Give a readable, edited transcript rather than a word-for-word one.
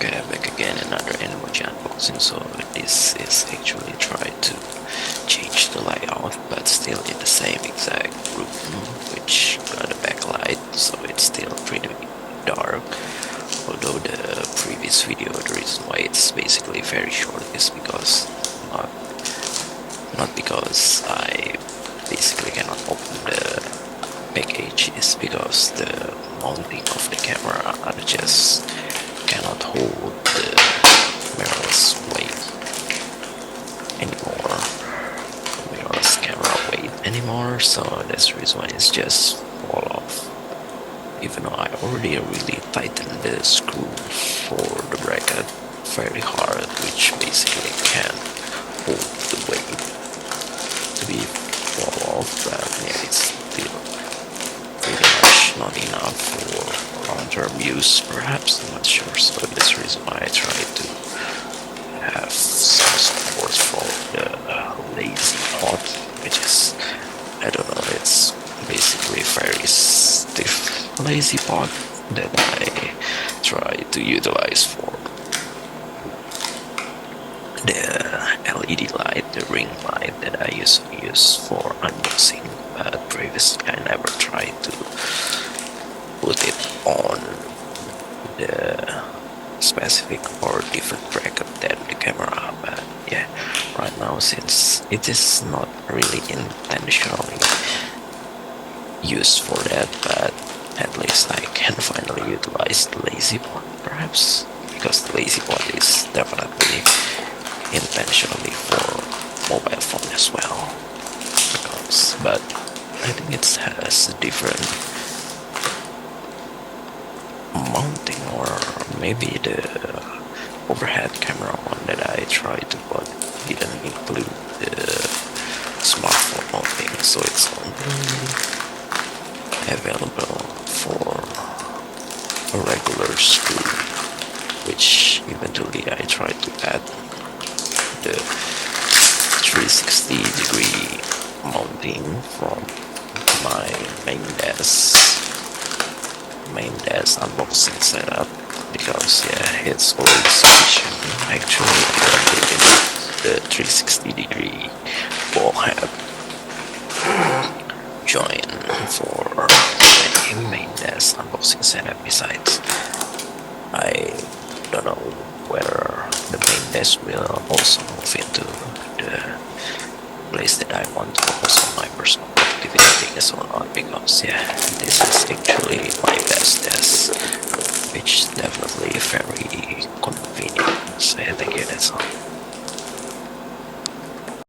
Okay, back again, another Animoji unboxing. So this is actually try to change the layout, but still in the same exact room, which got a backlight, so it's still pretty dark. Although the previous video, the reason why it's basically very short is because not because I basically cannot open the package, is because the mounting of the camera just cannot hold the mirrorless weight anymore, mirrorless camera weight anymore, so that's the reason why it's just fall off. Even though I already really tightened the screw for the bracket very hard, which basically can't hold the weight to be fall off, but yeah, it's still pretty much not enough for long-term use, perhaps, I'm not sure. So that's the reason why I try to have some support for the lazy pod, which is, I don't know, it's basically very stiff lazy pod that I try to utilize for the LED light, the ring light that I used to use for unboxing, but previously I never tried to put it on the specific or different bracket than the camera. But yeah, right now, since it is not really intentionally used for that, but at least I can finally utilize the lazy pod, perhaps, because the lazy pod is definitely intentionally for mobile phone as well, but I think it has a different mounting, or maybe the overhead camera one that I tried to put didn't include the smartphone mounting, so it's only available for a regular screw, which eventually I tried to add the 360-degree mounting from my main desk unboxing setup, because yeah, it's always sufficient. Actually, I did the 360-degree ball head join for my main desk unboxing setup. Besides, I don't know whether the main desk will also move into the place that I want to focus on my personal activities or not, because yeah, this is actually my best desk, which is definitely very convenient. So yeah, thank you, that's all.